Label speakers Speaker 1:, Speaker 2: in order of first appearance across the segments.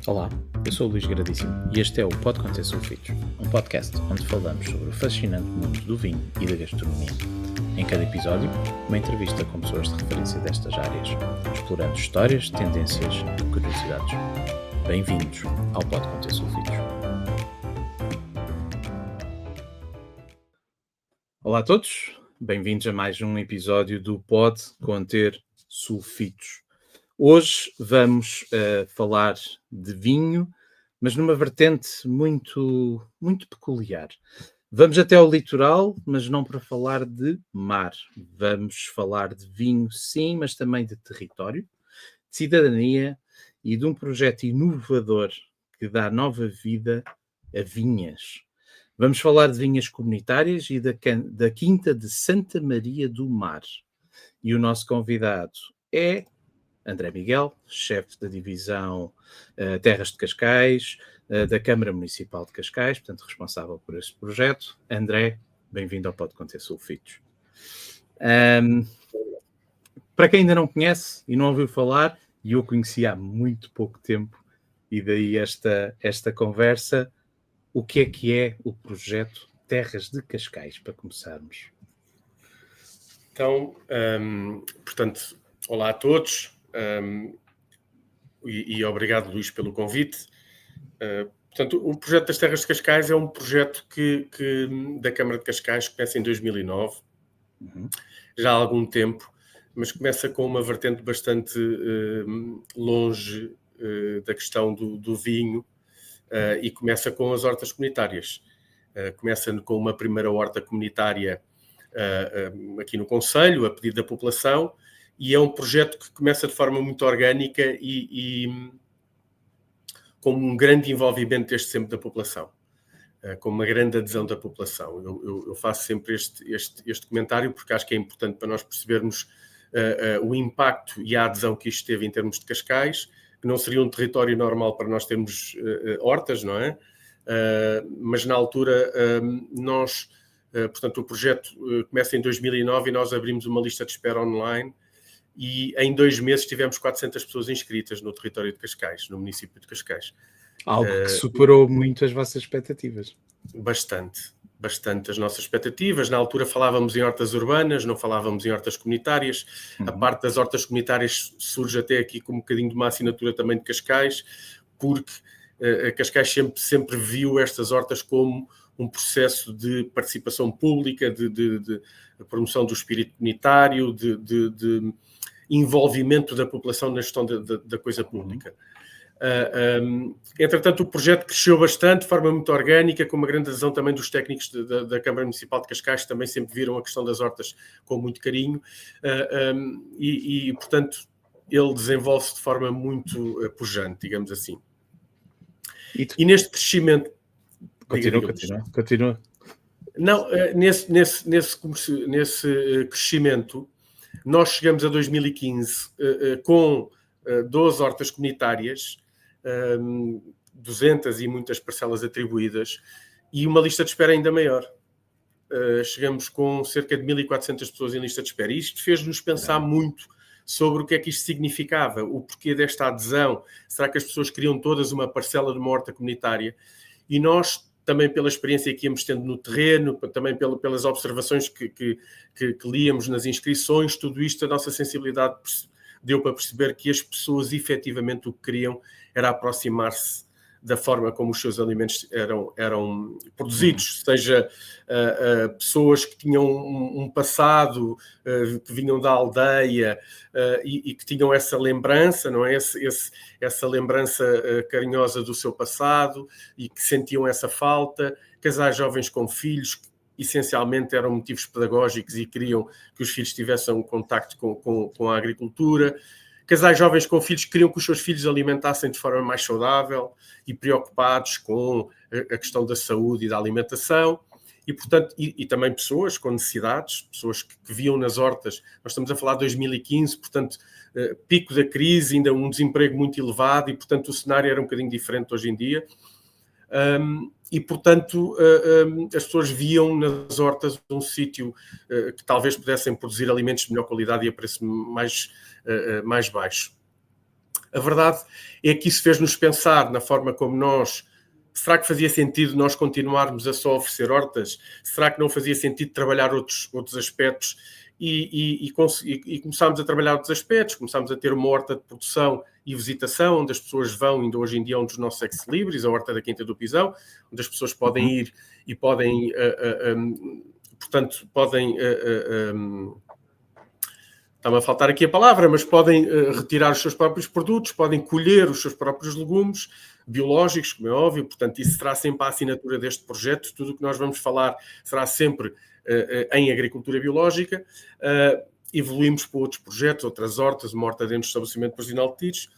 Speaker 1: Olá, eu sou o Luís Gradíssimo e este é o Pode Conter Sulfitos, um podcast onde falamos sobre o fascinante mundo do vinho e da gastronomia. Em cada episódio, uma entrevista com pessoas de referência destas áreas, explorando histórias, tendências e curiosidades. Bem-vindos ao Pode Conter Sulfitos. Olá a todos, bem-vindos a mais um episódio do Pode Conter Sulfitos. Hoje vamos falar de vinho, mas numa vertente muito peculiar. Vamos até ao litoral, mas não para falar de mar. Vamos falar de vinho, sim, mas também de território, de cidadania e de um projeto inovador que dá nova vida a vinhas. Vamos falar de vinhas comunitárias e da Quinta de Santa Maria do Mar. E o nosso convidado é André Miguel, chefe da divisão Terras de Cascais, da Câmara Municipal de Cascais, portanto responsável por este projeto. André, bem-vindo ao Pode Conter Sulfitos. Para quem ainda não conhece e não ouviu falar, e eu conheci há muito pouco tempo, e daí esta conversa, o que é o projeto Terras de Cascais, para começarmos?
Speaker 2: Então, portanto, olá a todos e obrigado, Luís, pelo convite. Portanto, o projeto das Terras de Cascais é um projeto que da Câmara de Cascais começa em 2009, já há algum tempo, mas começa com uma vertente bastante longe da questão do vinho e começa com as hortas comunitárias. Começa com uma primeira horta comunitária aqui no concelho, a pedido da população, e é um projeto que começa de forma muito orgânica e com um grande envolvimento desde sempre da população, com uma grande adesão da população. Eu faço sempre este comentário porque acho que é importante para nós percebermos o impacto e a adesão que isto teve em termos de Cascais, que não seria um território normal para nós termos hortas, não é? Mas na altura nós... portanto, o projeto começa em 2009 e nós abrimos uma lista de espera online e em 2 meses tivemos 400 pessoas inscritas no território de Cascais, no município de Cascais.
Speaker 1: Algo que superou muito as vossas expectativas.
Speaker 2: Bastante as nossas expectativas. Na altura falávamos em hortas urbanas, não falávamos em hortas comunitárias. A parte das hortas comunitárias surge até aqui com um bocadinho de uma assinatura também de Cascais, porque Cascais sempre viu estas hortas como um processo de participação pública, de promoção do espírito comunitário, de envolvimento da população na gestão da coisa pública. Entretanto, o projeto cresceu bastante, de forma muito orgânica, com uma grande adesão também dos técnicos da Câmara Municipal de Cascais, que também sempre viram a questão das hortas com muito carinho, portanto, ele desenvolve-se de forma muito pujante, digamos assim. E neste crescimento...
Speaker 1: Continua.
Speaker 2: Não, nesse crescimento, nós chegamos a 2015 com 12 hortas comunitárias, 200 e muitas parcelas atribuídas, e uma lista de espera ainda maior. Chegamos com cerca de 1.400 pessoas em lista de espera. E isto fez-nos pensar muito sobre o que é que isto significava, o porquê desta adesão. Será que as pessoas queriam todas uma parcela de uma horta comunitária? E nós, também pela experiência que íamos tendo no terreno, também pelas observações que líamos nas inscrições, tudo isto, a nossa sensibilidade deu para perceber que as pessoas efetivamente o que queriam era aproximar-se da forma como os seus alimentos eram produzidos, seja pessoas que tinham um passado, que vinham da aldeia e que tinham essa lembrança, não é? Essa lembrança carinhosa do seu passado e que sentiam essa falta, casais jovens com filhos, que essencialmente eram motivos pedagógicos e queriam que os filhos tivessem um contacto com a agricultura. Casais jovens com filhos que queriam que os seus filhos alimentassem de forma mais saudável e preocupados com a questão da saúde e da alimentação. E, portanto, e também pessoas com necessidades, pessoas que viam nas hortas. Nós estamos a falar de 2015, portanto, pico da crise, ainda um desemprego muito elevado e, portanto, o cenário era um bocadinho diferente hoje em dia. E, portanto, as pessoas viam nas hortas um sítio que talvez pudessem produzir alimentos de melhor qualidade e a preço mais baixo. A verdade é que isso fez-nos pensar na forma como nós... Será que fazia sentido nós continuarmos a só oferecer hortas? Será que não fazia sentido trabalhar outros aspectos? E começámos a trabalhar outros aspectos, começámos a ter uma horta de produção e visitação, onde as pessoas vão, ainda hoje em dia é um dos nossos ex-libris, a Horta da Quinta do Pisão, onde as pessoas podem ir e podem, portanto, podem... Está-me a faltar aqui a palavra, mas podem retirar os seus próprios produtos, podem colher os seus próprios legumes biológicos, como é óbvio, portanto, isso será sempre a assinatura deste projeto. Tudo o que nós vamos falar será sempre em agricultura biológica. Evoluímos para outros projetos, outras hortas, uma horta dentro do estabelecimento provisional de Tiros.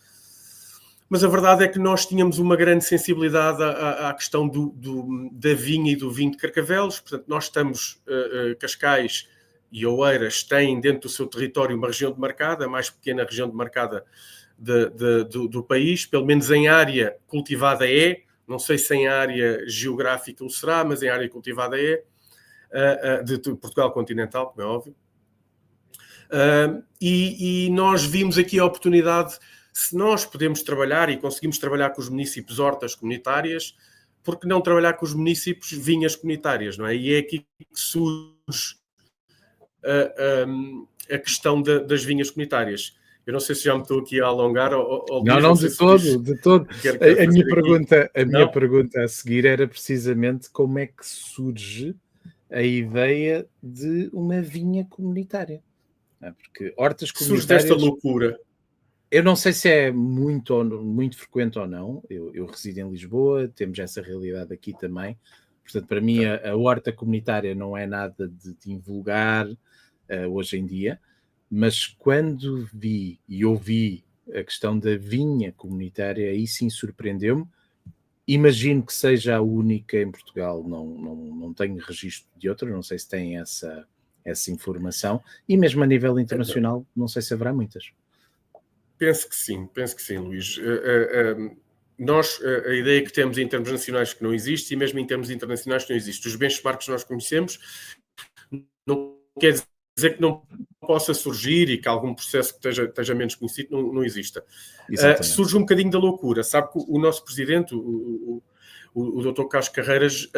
Speaker 2: Mas a verdade é que nós tínhamos uma grande sensibilidade à questão da vinha e do vinho de Carcavelos. Portanto, nós estamos, Cascais e Oeiras têm dentro do seu território uma região demarcada, a mais pequena região demarcada do país, pelo menos em área cultivada é, não sei se em área geográfica o será, mas em área cultivada é, de Portugal continental, como é óbvio. E nós vimos aqui a oportunidade, se nós podemos trabalhar e conseguimos trabalhar com os municípios hortas comunitárias, por que não trabalhar com os municípios vinhas comunitárias, não é? E é aqui que surge a questão das vinhas comunitárias. Eu não sei se já me estou aqui a alongar ou
Speaker 1: não, de todo. A minha pergunta a seguir era precisamente como é que surge a ideia de uma vinha comunitária. Porque hortas comunitárias...
Speaker 2: Surge desta loucura.
Speaker 1: Eu não sei se é muito frequente ou não. Eu resido em Lisboa, temos essa realidade aqui também. Portanto, para mim, a horta comunitária não é nada de invulgar hoje em dia. Mas quando vi e ouvi a questão da vinha comunitária, aí sim surpreendeu-me. Imagino que seja a única em Portugal, não tenho registro de outra, não sei se tem essa informação. E mesmo a nível internacional, não sei se haverá muitas.
Speaker 2: Penso que sim, Luís. A ideia que temos em termos nacionais que não existe, e mesmo em termos internacionais que não existe. Os benchmarks que nós conhecemos não quer dizer que não possa surgir e que algum processo que esteja menos conhecido não exista. Surge um bocadinho da loucura. Sabe que o nosso presidente, o Dr. Carlos Carreiras,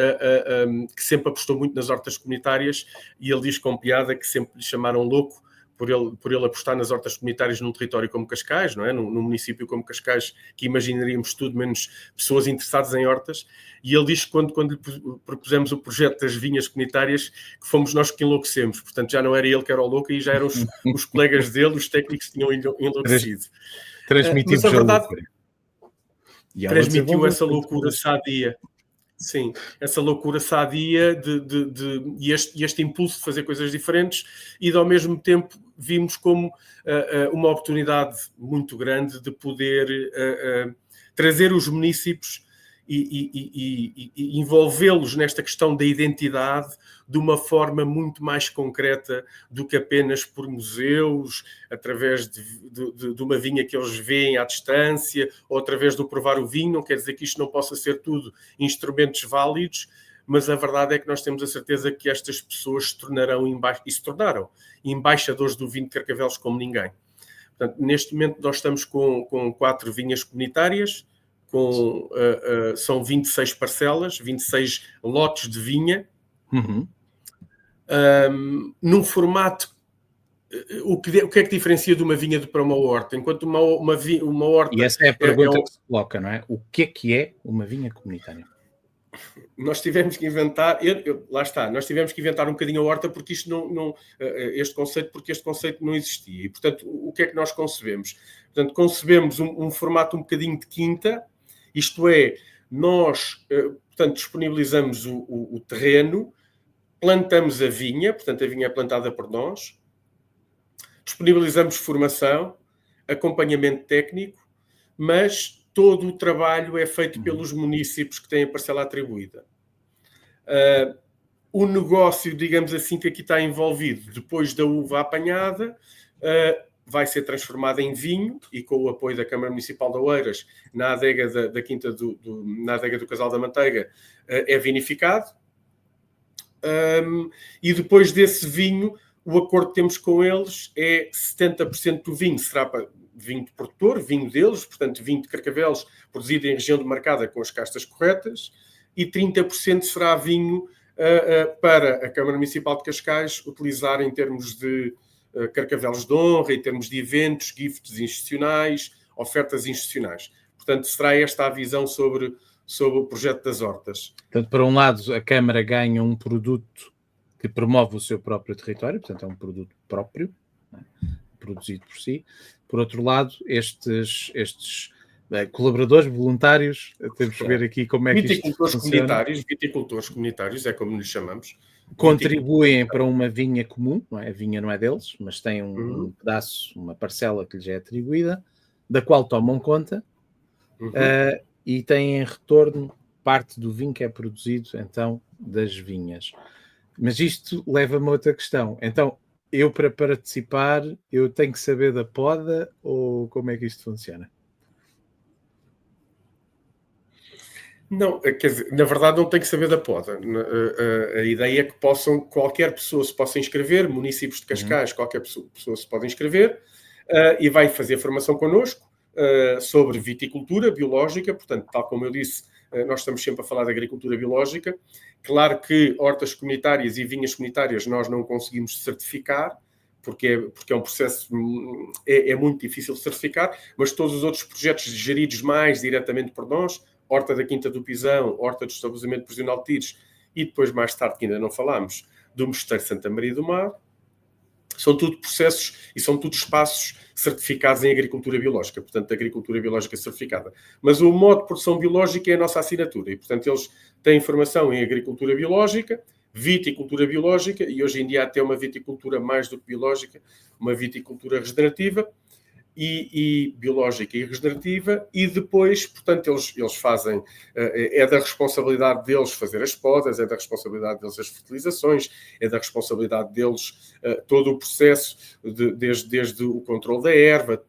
Speaker 2: que sempre apostou muito nas hortas comunitárias, e ele diz com piada que sempre lhe chamaram louco por ele apostar nas hortas comunitárias num território como Cascais, não é? Num município como Cascais, que imaginaríamos tudo menos pessoas interessadas em hortas. E ele diz que quando lhe propusemos o projeto das vinhas comunitárias, que fomos nós que enlouquecemos. Portanto, já não era ele que era o louco, e já eram os colegas dele, os técnicos que tinham enlouquecido.
Speaker 1: Transmitimos
Speaker 2: a verdade, transmitiu essa
Speaker 1: loucura
Speaker 2: loucura sadia. Sim, essa loucura sadia e este impulso de fazer coisas diferentes, e ao mesmo tempo vimos como uma oportunidade muito grande de poder trazer os municípios e envolvê-los nesta questão da identidade de uma forma muito mais concreta do que apenas por museus, através de uma vinha que eles veem à distância, ou através do provar o vinho. Não quer dizer que isto não possa ser tudo instrumentos válidos, mas a verdade é que nós temos a certeza que estas pessoas se tornaram e se tornaram embaixadores do vinho de Carcavelos como ninguém. Portanto, neste momento nós estamos com 4 vinhas comunitárias, são 26 parcelas, 26 lotes de vinha, num formato... O que é que diferencia de uma vinha para uma horta? Enquanto uma horta...
Speaker 1: E essa é a pergunta que se coloca, não é? O que é uma vinha comunitária?
Speaker 2: Nós tivemos que inventar... lá está, nós tivemos que inventar um bocadinho a horta porque este conceito não existia. E, portanto, o que é que nós concebemos? Portanto, concebemos um formato um bocadinho de quinta. Isto é, nós, portanto, disponibilizamos o terreno, plantamos a vinha, portanto, a vinha é plantada por nós, disponibilizamos formação, acompanhamento técnico, mas todo o trabalho é feito pelos municípios que têm a parcela atribuída. O negócio, digamos assim, que aqui está envolvido, depois da uva apanhada, vai ser transformada em vinho, e com o apoio da Câmara Municipal de Oeiras, na adega da Quinta na adega do Casal da Manteiga, é vinificado. E depois desse vinho, o acordo que temos com eles é 70% do vinho será vinho de produtor, vinho deles, portanto vinho de Carcavelos produzido em região demarcada com as castas corretas, e 30% será vinho para a Câmara Municipal de Cascais utilizar em termos de Carcavelos de honra, em termos de eventos, gifts institucionais, ofertas institucionais. Portanto, será esta a visão sobre o projeto das hortas.
Speaker 1: Portanto, por um lado, a Câmara ganha um produto que promove o seu próprio território, portanto, é um produto próprio, produzido por si. Por outro lado, estes colaboradores voluntários, temos que ver aqui como é que isto funciona.
Speaker 2: Viticultores comunitários, é como lhes chamamos.
Speaker 1: Contribuem para uma vinha comum, não é? A vinha não é deles, mas têm um pedaço, uma parcela que lhes é atribuída, da qual tomam conta, e têm em retorno parte do vinho que é produzido, então, das vinhas. Mas isto leva-me a outra questão. Então, eu para participar, eu tenho que saber da poda, ou como é que isto funciona?
Speaker 2: Não, quer dizer, na verdade não tem que saber da poda. A ideia é que qualquer pessoa se possa inscrever, municípios de Cascais, qualquer pessoa se pode inscrever, e vai fazer formação connosco sobre viticultura biológica. Portanto, tal como eu disse, nós estamos sempre a falar de agricultura biológica. Claro que hortas comunitárias e vinhas comunitárias nós não conseguimos certificar, porque é um processo, é muito difícil de certificar, mas todos os outros projetos geridos mais diretamente por nós, Horta da Quinta do Pisão, Horta do Estabelecimento Prisional de Tires, e depois, mais tarde, que ainda não falámos, do Mosteiro Santa Maria do Mar, são tudo processos e são tudo espaços certificados em agricultura biológica, portanto, agricultura biológica certificada. Mas o modo de produção biológica é a nossa assinatura, e, portanto, eles têm formação em agricultura biológica, viticultura biológica, e hoje em dia até uma viticultura mais do que biológica, uma viticultura regenerativa, e biológica e regenerativa, e depois, portanto, eles fazem, é da responsabilidade deles fazer as podas, é da responsabilidade deles as fertilizações, é da responsabilidade deles todo o processo, desde o controle da erva,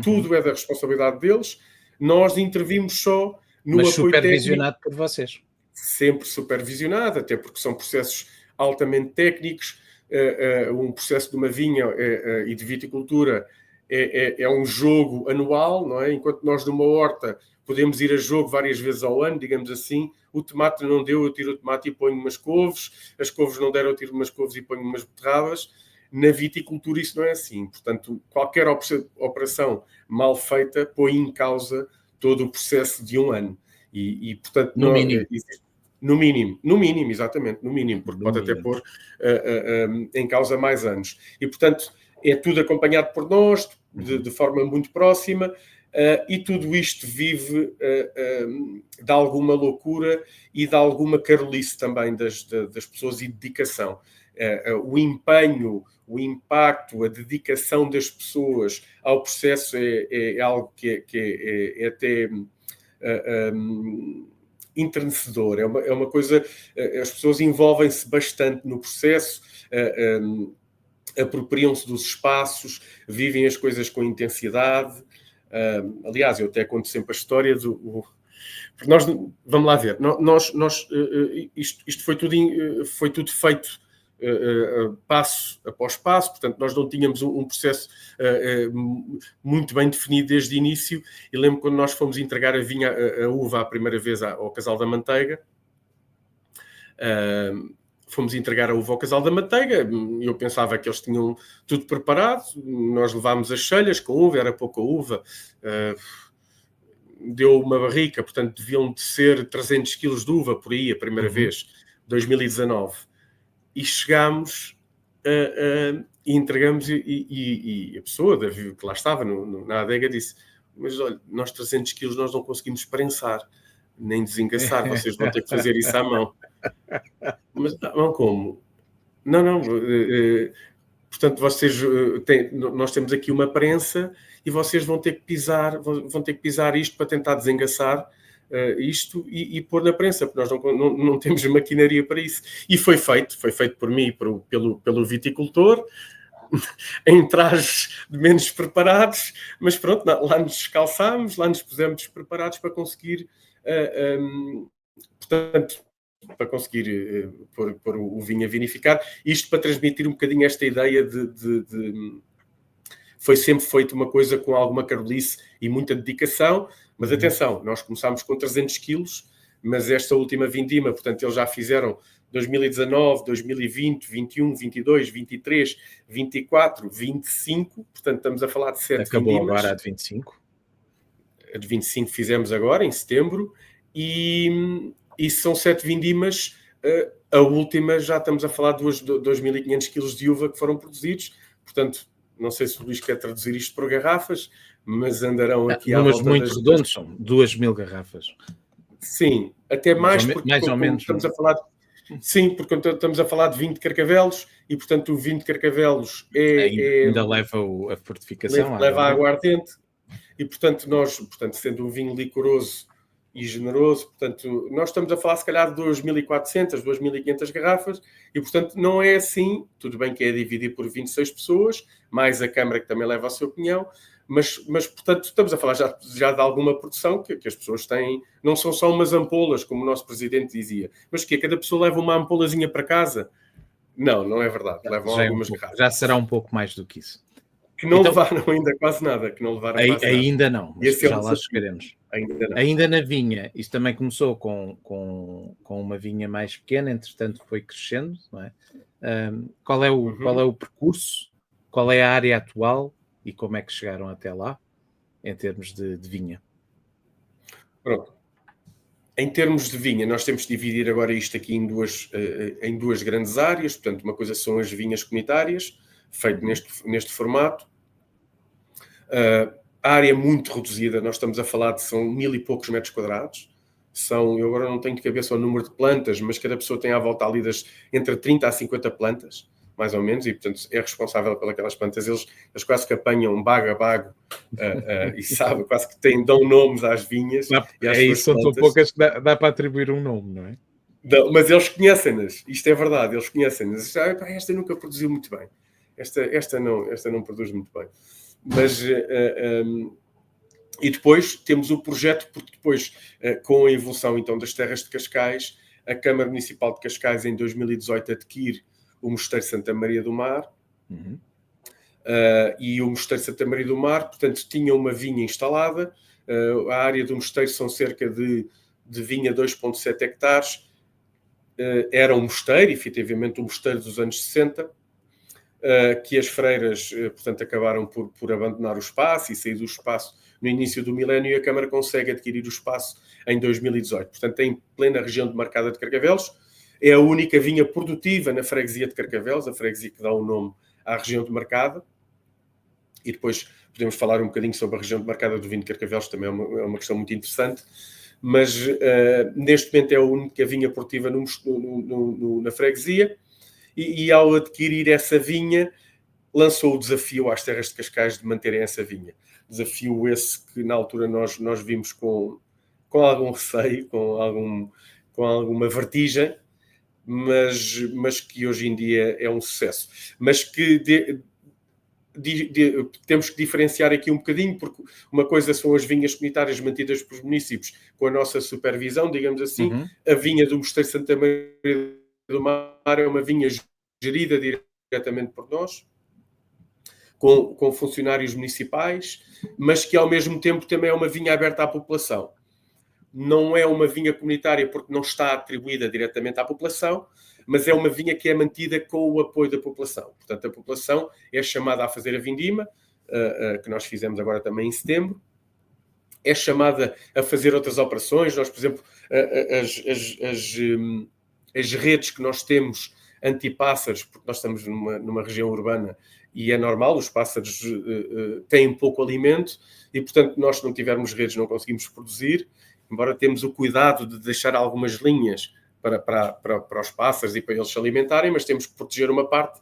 Speaker 2: tudo é da responsabilidade deles. Nós intervimos só no
Speaker 1: Mas
Speaker 2: apoio
Speaker 1: supervisionado
Speaker 2: técnico,
Speaker 1: por vocês.
Speaker 2: sempre supervisionado, até porque são processos altamente técnicos. Um processo de uma vinha e de viticultura é um jogo anual, não é? Enquanto nós numa horta podemos ir a jogo várias vezes ao ano, digamos assim, o tomate não deu, eu tiro o tomate e ponho umas couves, as couves não deram, eu tiro umas couves e ponho umas beterrabas. Na viticultura isso não é assim. Portanto, qualquer operação mal feita põe em causa todo o processo de um ano. E portanto,
Speaker 1: no mínimo.
Speaker 2: No mínimo, exatamente, no mínimo, porque pode até pôr em causa mais anos. E, portanto, é tudo acompanhado por nós, de forma muito próxima, e tudo isto vive de alguma loucura e de alguma carolice também das pessoas e dedicação. O empenho, o impacto, a dedicação das pessoas ao processo é algo que é até enternecedor. É uma coisa, as pessoas envolvem-se bastante no processo, apropriam-se dos espaços, vivem as coisas com intensidade. Aliás, eu até conto sempre a história do... Nós, vamos lá ver, isto foi tudo feito passo após passo, portanto nós não tínhamos um processo muito bem definido desde o início, e lembro quando nós fomos entregar a vinha, a uva a primeira vez ao Casal da Manteiga, fomos entregar a uva ao Casal da Manteiga, eu pensava que eles tinham tudo preparado, nós levámos as chelhas com uva, era pouca uva, deu uma barrica, portanto deviam de ser 300 kg de uva por aí a primeira vez, 2019, e chegámos e entregamos, e a pessoa que lá estava na adega disse, mas olha, nós 300 kg nós não conseguimos prensar, nem desengaçar, vocês vão ter que fazer isso à mão. Mas à mão como? Não, portanto vocês nós temos aqui uma prensa e vocês vão ter que pisar isto para tentar desengaçar isto e pôr na prensa, porque nós não temos maquinaria para isso. E foi feito por mim, pelo viticultor, em trajes menos preparados, mas pronto, lá nos descalçámos, lá nos pusemos preparados para conseguir, portanto, para conseguir pôr o vinho a vinificar. Isto para transmitir um bocadinho esta ideia foi sempre feito uma coisa com alguma carolice e muita dedicação, mas atenção, nós começámos com 300 quilos, mas esta última vindima, portanto, eles já fizeram 2019, 2020, 21, 22, 23, 24, 25, portanto, estamos a falar de 7
Speaker 1: Acabou
Speaker 2: vindimas.
Speaker 1: agora a de 25.
Speaker 2: A de 25 fizemos agora, em setembro, e são 7 vindimas. A última, já estamos a falar de 2.500 quilos de uva que foram produzidos, portanto, não sei se o Luís quer traduzir isto por garrafas, mas andarão aqui à volta
Speaker 1: muito redondos, são 2.000 garrafas.
Speaker 2: Sim, até mais, porque
Speaker 1: mais ou menos,
Speaker 2: estamos a falar... Sim, porque estamos a falar de vinho de Carcavelos e, portanto, o vinho de Carcavelos
Speaker 1: ainda leva a fortificação.
Speaker 2: Leva a aguardente e, portanto, sendo um vinho licoroso e generoso, portanto, nós estamos a falar, se calhar, de 2.400, 2.500 garrafas e, portanto, não é assim. Tudo bem que é dividido por 26 pessoas, mais a Câmara que também leva a sua opinião, mas portanto, estamos a falar já de alguma produção que as pessoas têm. Não são só umas ampolas, como o nosso presidente dizia, mas que cada pessoa leva uma ampolazinha para casa. Não é verdade. Levam algumas garrafas.
Speaker 1: Já será um pouco mais do que isso.
Speaker 2: Que não levaram ainda quase nada. Que não levaram quase nada.
Speaker 1: Ainda não, mas já lá chegaremos.
Speaker 2: Ainda não.
Speaker 1: Ainda na vinha, isto também começou com uma vinha mais pequena, entretanto foi crescendo, não é? Qual é o percurso? Qual é a área atual? E como é que chegaram até lá, em termos de vinha?
Speaker 2: Pronto. Em termos de vinha, nós temos de dividir agora isto aqui em duas grandes áreas. Portanto, uma coisa são as vinhas comunitárias, feito neste formato. A área é muito reduzida, nós estamos a falar de são 1.000 e poucos metros quadrados. Eu agora não tenho de cabeça o número de plantas, mas cada pessoa tem à volta ali entre 30 a 50 plantas, mais ou menos, e portanto é responsável pelas plantas. Eles quase que apanham bago a bago e sabem, quase que dão nomes às vinhas.
Speaker 1: São tão poucas que dá para atribuir um nome, não é?
Speaker 2: Não, mas eles conhecem-nas, isto é verdade, eles conhecem-nas. Esta nunca produziu muito bem, esta não produz muito bem. Mas e depois temos o projeto, porque depois, com a evolução então das terras de Cascais, a Câmara Municipal de Cascais em 2018 adquire o Mosteiro Santa Maria do Mar. E o Mosteiro Santa Maria do Mar, portanto, tinha uma vinha instalada. A área do mosteiro são cerca de vinha 2,7 hectares. Era um mosteiro, efetivamente um mosteiro dos anos 60, que as freiras, portanto, acabaram por abandonar o espaço e sair do espaço no início do milénio, e a Câmara consegue adquirir o espaço em 2018. Portanto, em plena região demarcada de Carcavelos. É a única vinha produtiva na freguesia de Carcavelos, a freguesia que dá o nome à região demarcada. E depois podemos falar um bocadinho sobre a região demarcada do vinho de Carcavelos, também é uma questão muito interessante. Mas neste momento é a única vinha produtiva na freguesia. E ao adquirir essa vinha, lançou o desafio às terras de Cascais de manterem essa vinha. Desafio esse que na altura nós vimos com algum receio, com alguma vertigem, mas que hoje em dia é um sucesso. Mas que temos que diferenciar aqui um bocadinho, porque uma coisa são as vinhas comunitárias mantidas pelos municípios com a nossa supervisão, digamos assim. A vinha do Mosteiro Santa Maria do Mar é uma vinha gerida diretamente por nós, com funcionários municipais, mas que ao mesmo tempo também é uma vinha aberta à população. Não é uma vinha comunitária porque não está atribuída diretamente à população, mas é uma vinha que é mantida com o apoio da população. Portanto, a população é chamada a fazer a vindima, que nós fizemos agora também em setembro, é chamada a fazer outras operações. Nós, por exemplo, as redes que nós temos antipássaros, porque nós estamos numa região urbana e é normal, os pássaros têm pouco alimento e, portanto, nós se não tivermos redes não conseguimos produzir, embora temos o cuidado de deixar algumas linhas para os pássaros e para eles se alimentarem, mas temos que proteger uma parte,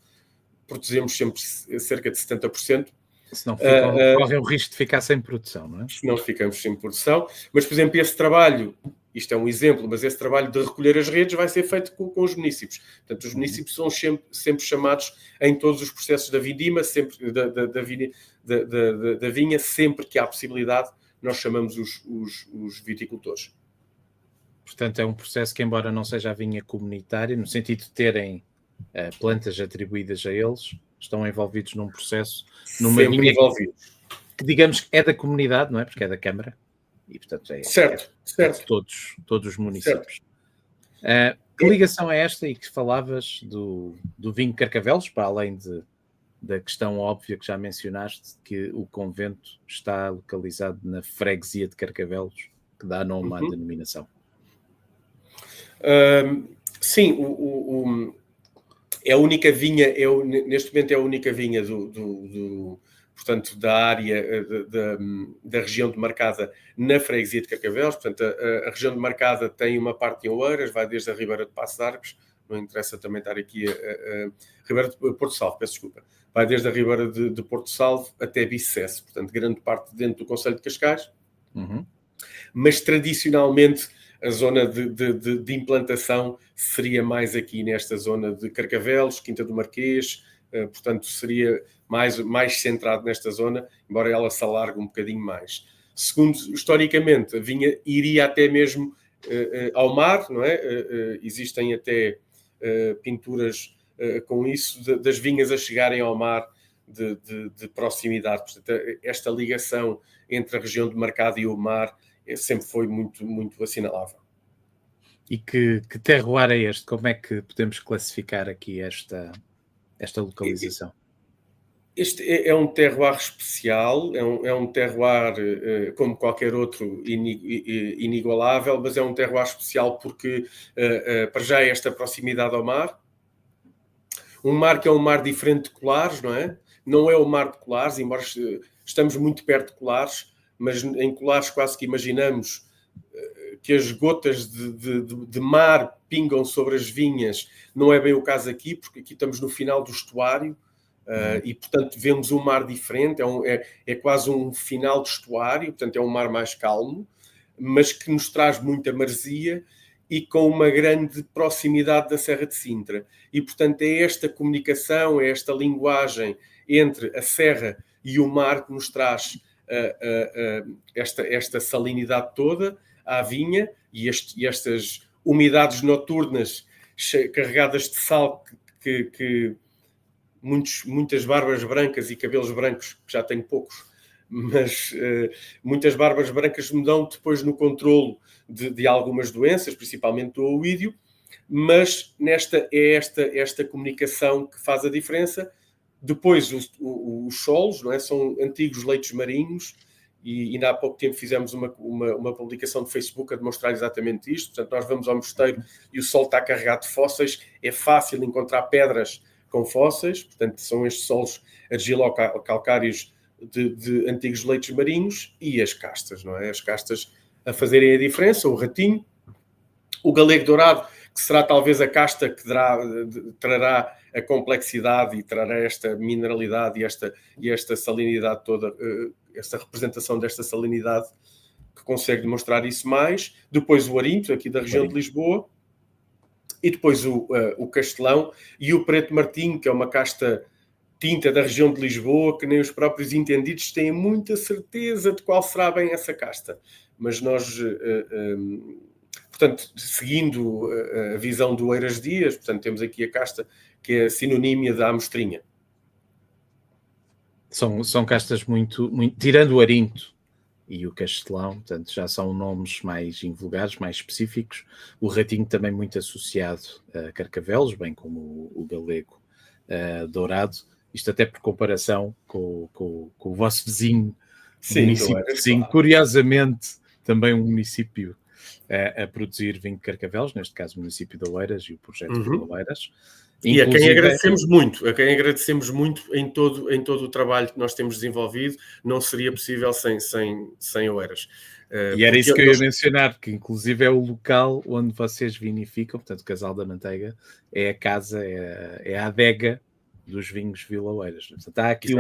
Speaker 2: protegemos sempre cerca de 70%.
Speaker 1: Senão correm o risco de ficar sem produção, não é?
Speaker 2: Senão ficamos sem produção. Mas, por exemplo, esse trabalho, isto é um exemplo, mas esse trabalho de recolher as redes vai ser feito com os municípios. Portanto, os municípios são sempre chamados em todos os processos da vindima, sempre da vinha, sempre que há possibilidade, nós chamamos os viticultores.
Speaker 1: Portanto, é um processo que, embora não seja a vinha comunitária, no sentido de terem plantas atribuídas a eles, estão envolvidos num processo, numa
Speaker 2: Sempre
Speaker 1: vinha
Speaker 2: envolvidos.
Speaker 1: que digamos que é da comunidade, não é? Porque é da Câmara e, portanto, é de todos os municípios. Que ligação é esta, e que falavas do vinho de Carcavelos, para além da questão óbvia que já mencionaste, que o convento está localizado na freguesia de Carcavelos, que dá nome à denominação?
Speaker 2: Sim, é a única vinha, neste momento é a única vinha portanto, da área da região demarcada na freguesia de Carcavelos. Portanto, a região demarcada tem uma parte em Oeiras, vai desde a Ribeira de Passo de Arcos, não interessa também estar aqui a Ribeira de Porto Salvo, peço desculpa. Vai desde a Ribeira de Porto Salvo até Bicesse, portanto, grande parte dentro do concelho de Cascais. Mas, tradicionalmente, a zona de implantação seria mais aqui nesta zona de Carcavelos, Quinta do Marquês, portanto, seria mais centrado nesta zona, embora ela se alargue um bocadinho mais. Segundo, historicamente, a vinha iria até mesmo ao mar, não é? Existem até pinturas com isso, das vinhas a chegarem ao mar de proximidade. Portanto, esta ligação entre a região demarcada e o mar sempre foi muito, muito assinalável.
Speaker 1: E que terroir é este? Como é que podemos classificar aqui esta localização?
Speaker 2: Este é um terroir especial, é um terroir como qualquer outro inigualável, mas é um terroir especial porque para já é esta proximidade ao mar. Um mar que é um mar diferente de Colares, não é? Não é o mar de Colares, embora estamos muito perto de Colares, mas em Colares quase que imaginamos que as gotas de mar pingam sobre as vinhas. Não é bem o caso aqui, porque aqui estamos no final do estuário e, portanto, vemos um mar diferente. É quase um final de estuário, portanto, é um mar mais calmo, mas que nos traz muita maresia e com uma grande proximidade da Serra de Sintra. E, portanto, é esta comunicação, é esta linguagem entre a serra e o mar que nos traz esta salinidade toda à vinha e estas umidades noturnas carregadas de sal que muitas barbas brancas e cabelos brancos, que já tenho poucos, mas muitas barbas brancas me dão depois no controlo de algumas doenças, principalmente do oídio, mas esta comunicação que faz a diferença. Depois os solos, não é? São antigos leitos marinhos, e ainda há pouco tempo fizemos uma publicação no Facebook a demonstrar exatamente isto. Portanto, nós vamos ao mosteiro e o solo está carregado de fósseis, é fácil encontrar pedras com fósseis, portanto são estes solos argilo-calcários de antigos leitos marinhos, e as castas, não é? As castas a fazerem a diferença, o ratinho, o galego dourado, que será talvez a casta que trará a complexidade e trará esta mineralidade e esta salinidade toda, esta representação desta salinidade que consegue demonstrar isso mais. Depois o arinto, aqui da região de Lisboa, e depois o castelão e o preto martinho, que é uma casta tinta da região de Lisboa, que nem os próprios entendidos têm muita certeza de qual será bem essa casta. Mas nós, portanto, seguindo a visão do Eiras Dias, portanto, temos aqui a casta que é sinonímia da amostrinha.
Speaker 1: São castas muito, tirando o arinto e o castelão, portanto, já são nomes mais invulgares, mais específicos. O ratinho também muito associado a Carcavelos, bem como o galego dourado. Isto até por comparação com o vosso vizinho,
Speaker 2: sim,
Speaker 1: município vizinho, claro. Curiosamente, também um município a produzir vinho de Carcavelos, neste caso o município de Oeiras e o projeto de Oeiras.
Speaker 2: E a quem agradecemos muito em todo o trabalho que nós temos desenvolvido. Não seria possível sem Oeiras.
Speaker 1: E era isso que eu ia mencionar, que inclusive é o local onde vocês vinificam, portanto o Casal da Manteiga é a casa, é a adega dos vinhos Vila Oeiras. Portanto, há aqui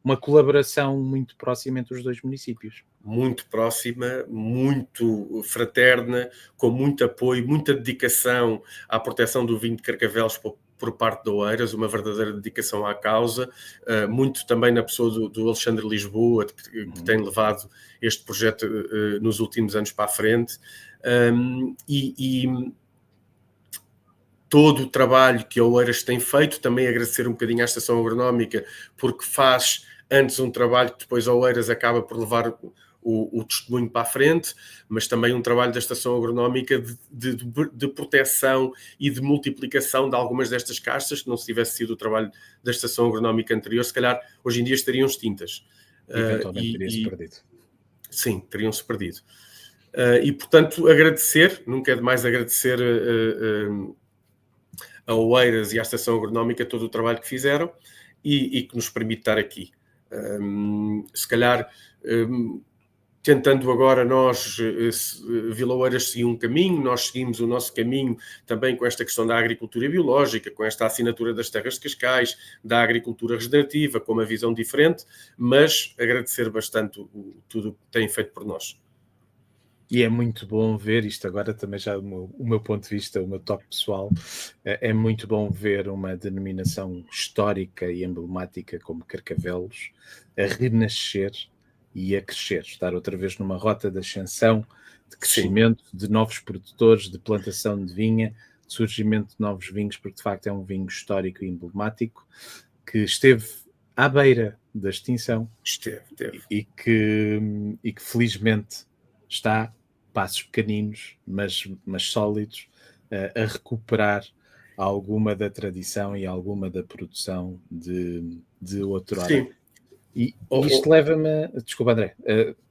Speaker 1: uma colaboração muito próxima entre os dois municípios.
Speaker 2: Muito próxima, muito fraterna, com muito apoio, muita dedicação à proteção do vinho de Carcavelos por parte de Oeiras, uma verdadeira dedicação à causa, muito também na pessoa do Alexandre Lisboa, que tem levado este projeto nos últimos anos para a frente, todo o trabalho que a Oeiras tem feito, também agradecer um bocadinho à Estação Agronómica, porque faz antes um trabalho que depois a Oeiras acaba por levar o testemunho para a frente, mas também um trabalho da Estação Agronómica de proteção e de multiplicação de algumas destas castas, que não se tivesse sido o trabalho da Estação Agronómica anterior, se calhar hoje em dia estariam extintas.
Speaker 1: Eventualmente teria-se perdido.
Speaker 2: Sim, teriam-se perdido. E, portanto, agradecer, nunca é demais agradecer a Oeiras e à Estação Agronómica todo o trabalho que fizeram e que nos permite estar aqui. Se calhar, tentando agora nós, Vila Oeiras seguir um caminho, nós seguimos o nosso caminho também com esta questão da agricultura biológica, com esta assinatura das terras de Cascais, da agricultura regenerativa, com uma visão diferente, mas agradecer bastante tudo o que têm feito por nós.
Speaker 1: E é muito bom ver isto agora também já o meu ponto de vista, o meu toque pessoal, é muito bom ver uma denominação histórica e emblemática como Carcavelos a renascer e a crescer, estar outra vez numa rota de ascensão, de crescimento, sim, de novos produtores, de plantação de vinha, de surgimento de novos vinhos, porque de facto é um vinho histórico e emblemático que esteve à beira da extinção e que felizmente está, passos pequeninos, mas sólidos, a recuperar alguma da tradição e alguma da produção de outrora.
Speaker 2: Sim.
Speaker 1: E isto leva-me... Desculpa, André.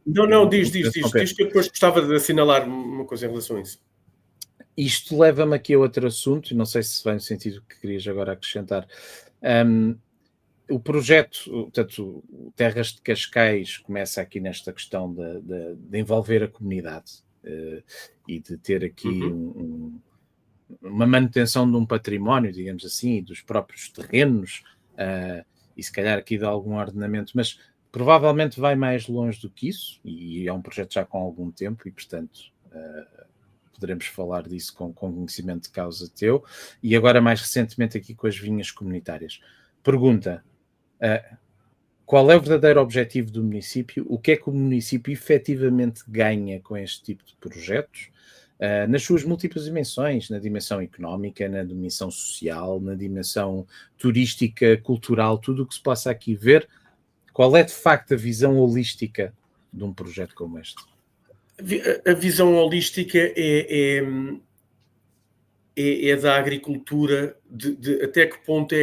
Speaker 2: Não, diz que eu depois gostava de assinalar uma coisa em relação a isso.
Speaker 1: Isto leva-me aqui a outro assunto, e não sei se vai no sentido que querias agora acrescentar. O projeto, portanto, Terras de Cascais começa aqui nesta questão de envolver a comunidade e de ter aqui uma manutenção de um património, digamos assim, dos próprios terrenos e se calhar aqui de algum ordenamento, mas provavelmente vai mais longe do que isso e é um projeto já com algum tempo e, portanto, poderemos falar disso com conhecimento de causa teu. E agora, mais recentemente, aqui com as vinhas comunitárias. Pergunta: qual é o verdadeiro objetivo do município? O que é que o município efetivamente ganha com este tipo de projetos? Nas suas múltiplas dimensões, na dimensão económica, na dimensão social, na dimensão turística, cultural, tudo o que se possa aqui ver. Qual é de facto a visão holística de um projeto como este?
Speaker 2: A visão holística é da agricultura, até que ponto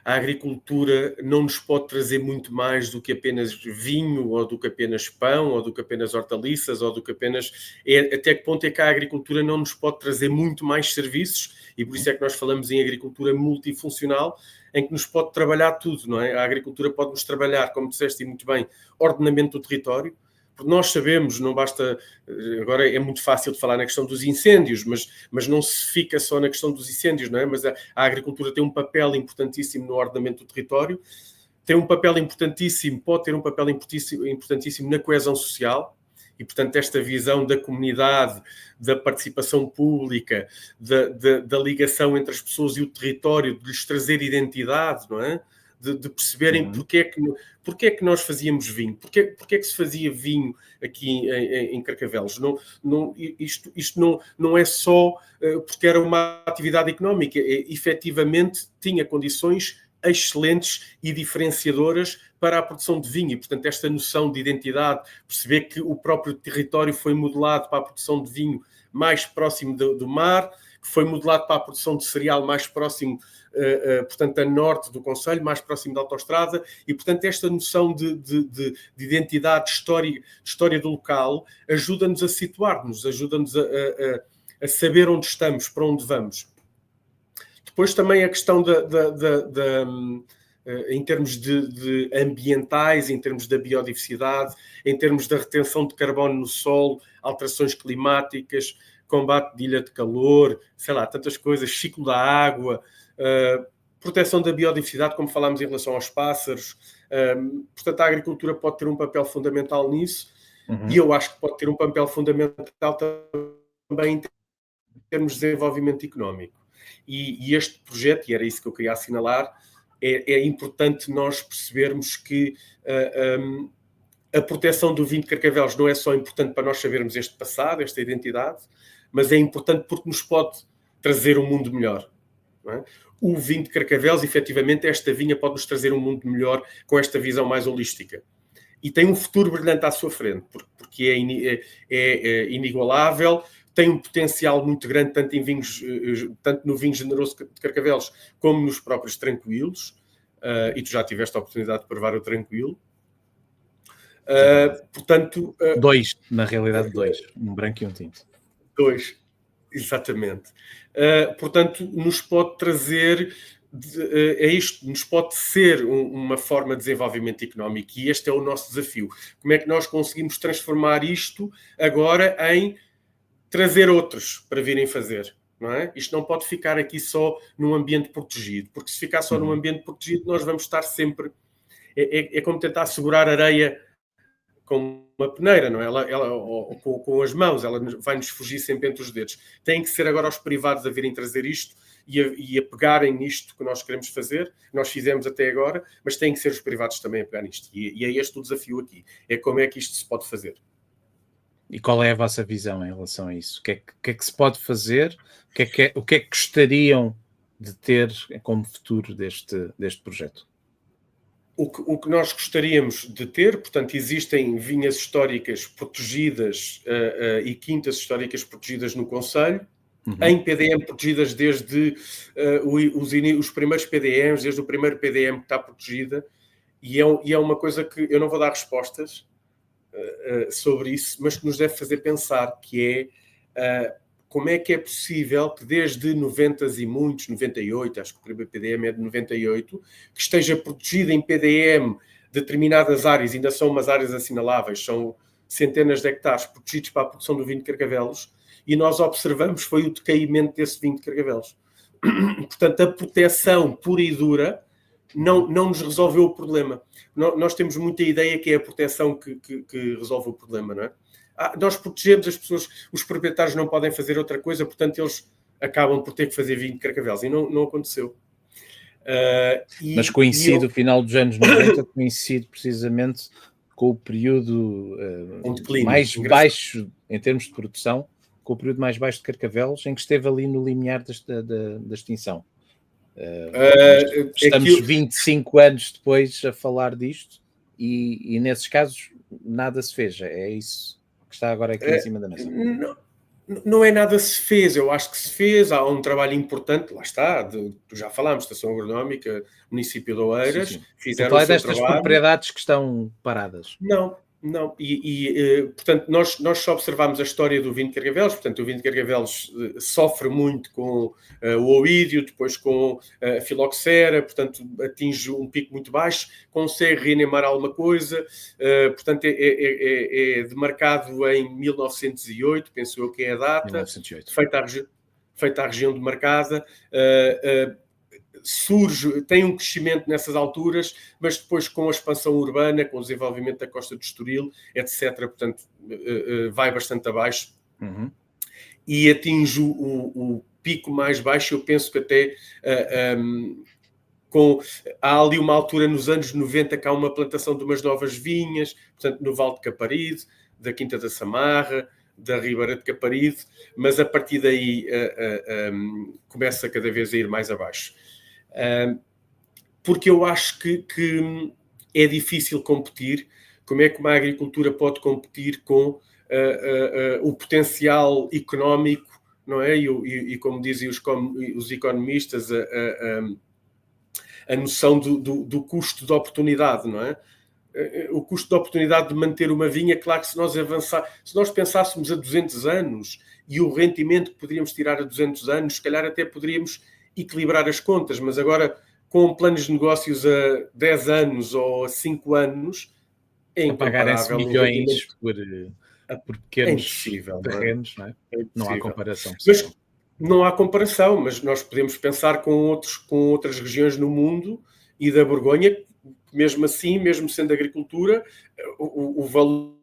Speaker 2: a agricultura não nos pode trazer muito mais do que apenas vinho, ou do que apenas pão, ou do que apenas hortaliças, ou do que apenas... até que ponto é que a agricultura não nos pode trazer muito mais serviços, e por isso é que nós falamos em agricultura multifuncional, em que nos pode trabalhar tudo, não é? A agricultura pode-nos trabalhar, como disseste muito bem, ordenamento do território, porque nós sabemos, não basta... Agora é muito fácil de falar na questão dos incêndios, mas não se fica só na questão dos incêndios, não é? Mas a agricultura tem um papel importantíssimo no ordenamento do território, tem um papel importantíssimo, pode ter um papel importantíssimo na coesão social, e, portanto, esta visão da comunidade, da participação pública, da ligação entre as pessoas e o território, de lhes trazer identidade, não é? De perceberem porque é que nós fazíamos vinho, porque é que se fazia vinho aqui em Carcavelos. Isto não é só porque era uma atividade económica, efetivamente tinha condições excelentes e diferenciadoras para a produção de vinho, e portanto esta noção de identidade, perceber que o próprio território foi modelado para a produção de vinho mais próximo do mar, que foi modelado para a produção de cereal mais próximo, portanto, a norte do concelho, mais próximo da autoestrada, e, portanto, esta noção de identidade, de história do local, ajuda-nos a situar-nos, ajuda-nos a saber onde estamos, para onde vamos. Depois também a questão em termos de ambientais, em termos da biodiversidade, em termos da retenção de carbono no solo, alterações climáticas, combate de ilha de calor, sei lá, tantas coisas, ciclo da água, proteção da biodiversidade, como falámos em relação aos pássaros. Portanto, a agricultura pode ter um papel fundamental nisso, e eu acho que pode ter um papel fundamental também em termos de desenvolvimento económico. E este projeto, e era isso que eu queria assinalar, é importante nós percebermos que a proteção do vinho de Carcavelos não é só importante para nós sabermos este passado, esta identidade, mas é importante porque nos pode trazer um mundo melhor. Não é? O vinho de Carcavelos, efetivamente, esta vinha pode nos trazer um mundo melhor com esta visão mais holística. E tem um futuro brilhante à sua frente, porque é inigualável, tem um potencial muito grande, tanto no vinho generoso de Carcavelos, como nos próprios tranquilos. E tu já tiveste a oportunidade de provar o tranquilo. Portanto...
Speaker 1: dois, na realidade, dois. Um branco e um tinto.
Speaker 2: Dois, exatamente. Portanto, nos pode trazer... isto nos pode ser uma forma de desenvolvimento económico, e este é o nosso desafio. Como é que nós conseguimos transformar isto agora em trazer outros para virem fazer? Não é? Isto não pode ficar aqui só num ambiente protegido, porque se ficar só num ambiente protegido, nós vamos estar sempre... É como tentar segurar areia com uma peneira, não é? Com as mãos, ela vai-nos fugir sempre entre os dedos. Tem que ser agora os privados a virem trazer isto e a pegarem nisto que nós queremos fazer, que nós fizemos até agora, mas tem que ser os privados também a pegar nisto. E é este o desafio aqui. É como é que isto se pode fazer.
Speaker 1: E qual é a vossa visão em relação a isso? O que é que se pode fazer? O que é que gostariam de ter como futuro deste projeto?
Speaker 2: O que nós gostaríamos de ter, portanto, existem vinhas históricas protegidas e quintas históricas protegidas no concelho, em PDM protegidas desde os primeiros PDMs, desde o primeiro PDM que está protegida, e é uma coisa que eu não vou dar respostas sobre isso, mas que nos deve fazer pensar, que é como é que é possível que desde 90 e muitos, 98, acho que o primeiro PDM é de 98, que esteja protegida em PDM determinadas áreas, ainda são umas áreas assinaláveis, são centenas de hectares protegidos para a produção do vinho de Carcavelos, e nós observamos foi o decaimento desse vinho de Carcavelos. Portanto, a proteção pura e dura não nos resolveu o problema. Nós temos muita ideia que é a proteção que resolve o problema, não é? Nós protegemos as pessoas, os proprietários não podem fazer outra coisa, portanto eles acabam por ter que fazer vinho de Carcavelos, e não aconteceu.
Speaker 1: Mas coincide o final dos anos 90, coincide precisamente com o período mais baixo, em termos de produção, com o período mais baixo de Carcavelos, em que esteve ali no limiar da extinção. Estamos 25 anos depois a falar disto, e nesses casos nada se fez, é isso que está agora aqui em cima da mesa.
Speaker 2: Não é nada se fez, eu acho que se fez, há um trabalho importante, lá está, já falámos, Estação Agronómica, município de Oeiras,
Speaker 1: sim.
Speaker 2: fizeram o seu
Speaker 1: destas
Speaker 2: trabalho.
Speaker 1: Propriedades que estão paradas.
Speaker 2: Não, portanto, nós só observamos a história do vinho de Carcavelos, portanto, o vinho de Carcavelos sofre muito com o oídio, depois com a filoxera, portanto, atinge um pico muito baixo, consegue reanimar alguma coisa, portanto, é demarcado em 1908, penso eu que é a data,
Speaker 1: 1908.
Speaker 2: feita a região demarcada, surge, tem um crescimento nessas alturas, mas depois com a expansão urbana, com o desenvolvimento da Costa do Estoril, etc., portanto, vai bastante abaixo e atinge o pico mais baixo. Eu penso que até há ali uma altura nos anos 90 que há uma plantação de umas novas vinhas, portanto, no Val de Caparide, da Quinta da Samarra, da Ribeira de Caparide, mas a partir daí começa cada vez a ir mais abaixo. Porque eu acho que é difícil competir. Como é que uma agricultura pode competir com o potencial económico, não é? E como dizem os economistas, a noção do custo de oportunidade, não é? O custo de oportunidade de manter uma vinha, claro que se nós pensássemos a 200 anos e o rendimento que poderíamos tirar a 200 anos, se calhar até poderíamos equilibrar as contas, mas agora com planos de negócios a 10 anos ou a 5 anos é
Speaker 1: incomparável. Pagarem-se milhões por pequenos terrenos, não é? Não há comparação.
Speaker 2: Mas não há comparação, mas nós podemos pensar com outras regiões no mundo e da Borgonha, mesmo assim, mesmo sendo agricultura, o valor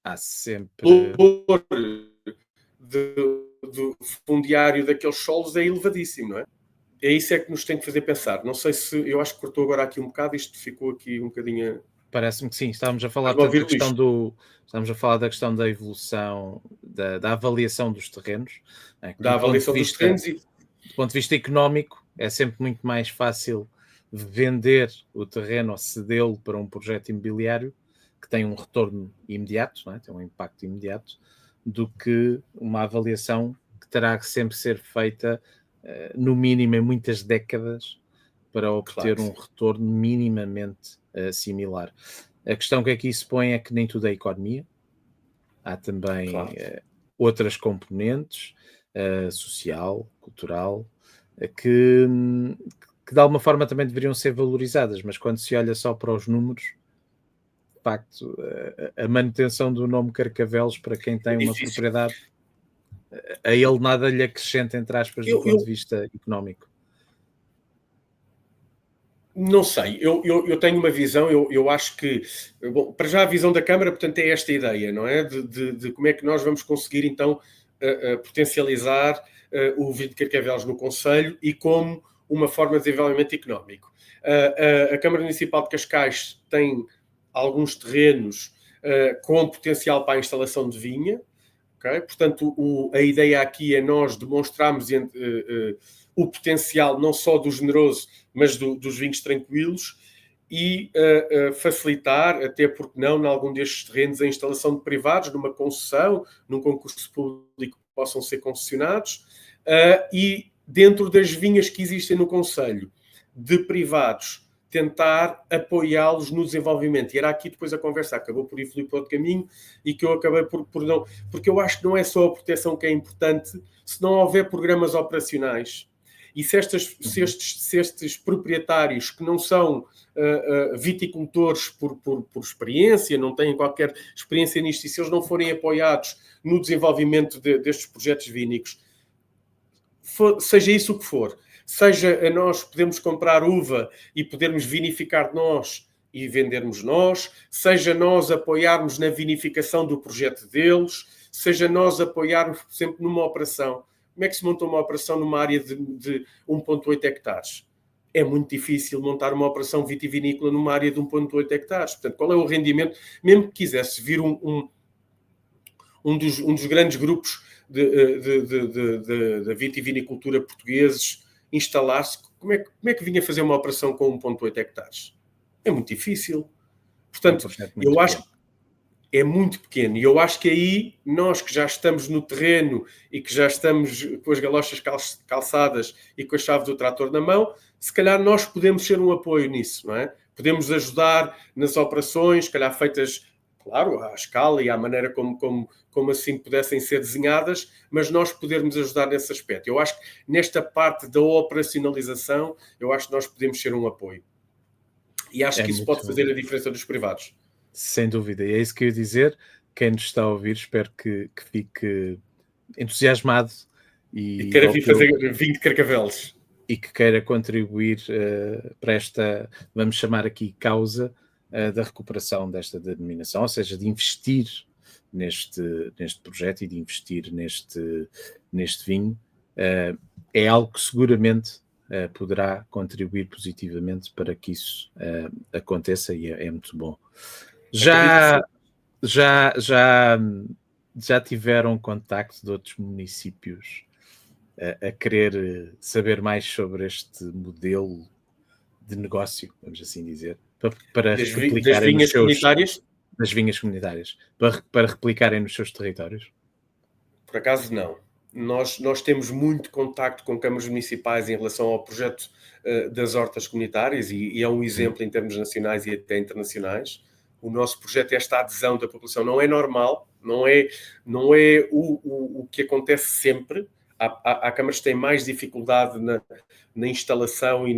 Speaker 1: há sempre
Speaker 2: do fundiário daqueles solos é elevadíssimo, não é? É isso que nos tem que fazer pensar. Não sei se... Eu acho que cortou agora aqui um bocado, isto ficou aqui um bocadinho
Speaker 1: Parece-me que sim, estávamos a falar da questão da evolução, da avaliação dos terrenos, né?
Speaker 2: Da avaliação dos terrenos e...
Speaker 1: Do ponto de vista económico, é sempre muito mais fácil vender o terreno ou cedê-lo para um projeto imobiliário que tem um retorno imediato, não é? Tem um impacto imediato, do que uma avaliação que terá que sempre ser feita, no mínimo, em muitas décadas, para obter um retorno minimamente similar. A questão que aqui se põe é que nem tudo é economia. Há também outras componentes, social, cultural, que de alguma forma também deveriam ser valorizadas, mas quando se olha só para os números, de facto, a manutenção do nome Carcavelos, para quem tem uma propriedade, a ele nada lhe acrescenta, entre aspas, do ponto de vista económico.
Speaker 2: Não sei, eu tenho uma visão, eu acho que, bom, para já a visão da Câmara, portanto, é esta ideia, não é? De como é que nós vamos conseguir, então, potencializar o vinho de Carcavelos no Conselho e como uma forma de desenvolvimento económico. A Câmara Municipal de Cascais tem alguns terrenos com potencial para a instalação de vinha, okay? Portanto, a ideia aqui é nós demonstrarmos o potencial não só do generoso, mas dos vinhos tranquilos e facilitar, até porque não, em algum destes terrenos, a instalação de privados, numa concessão, num concurso público que possam ser concessionados, e dentro das vinhas que existem no Conselho, de privados, tentar apoiá-los no desenvolvimento. E era aqui depois a conversa acabou por evoluir para outro caminho e que eu acabei por não... Porque eu acho que não é só a proteção que é importante, se não houver programas operacionais. E se estes proprietários que não são viticultores por experiência, não têm qualquer experiência nisto, e se eles não forem apoiados no desenvolvimento destes projetos vínicos, seja isso o que for, seja nós podemos comprar uva e podermos vinificar nós e vendermos nós, seja nós apoiarmos na vinificação do projeto deles, seja nós apoiarmos, por exemplo, numa operação. Como é que se monta uma operação numa área de 1,8 hectares? É muito difícil montar uma operação vitivinícola numa área de 1,8 hectares. Portanto, qual é o rendimento? Mesmo que quisesse vir um dos grandes grupos da vitivinicultura portugueses instalar-se, como é que vinha fazer uma operação com 1,8 hectares? É muito difícil. Portanto, eu acho que é muito pequeno. E eu acho que aí, nós que já estamos no terreno e que já estamos com as galochas calçadas e com a chave do trator na mão, se calhar nós podemos ser um apoio nisso, não é? Podemos ajudar nas operações, se calhar feitas, claro, à escala e à maneira como assim pudessem ser desenhadas, mas nós podermos ajudar nesse aspecto. Eu acho que nesta parte da operacionalização, eu acho que nós podemos ser um apoio. E acho que isso pode fazer a diferença dos privados.
Speaker 1: Sem dúvida, e é isso que eu ia dizer. Quem nos está a ouvir, espero que fique entusiasmado
Speaker 2: e queira vir fazer vinho de Carcavelos.
Speaker 1: E que queira contribuir para esta, vamos chamar aqui, causa da recuperação desta denominação, ou seja, de investir neste projeto e de investir neste vinho. É algo que seguramente poderá contribuir positivamente para que isso aconteça e é muito bom. Já tiveram contacto de outros municípios a querer saber mais sobre este modelo de negócio, vamos assim dizer, para replicarem
Speaker 2: das vinhas comunitárias?
Speaker 1: Das vinhas comunitárias, para replicarem nos seus territórios?
Speaker 2: Por acaso, não. Nós temos muito contacto com câmaras municipais em relação ao projeto das hortas comunitárias e é um exemplo em termos nacionais e até internacionais. O nosso projeto, esta adesão da população, não é normal, não é o que acontece sempre. Há câmaras que têm mais dificuldade na instalação e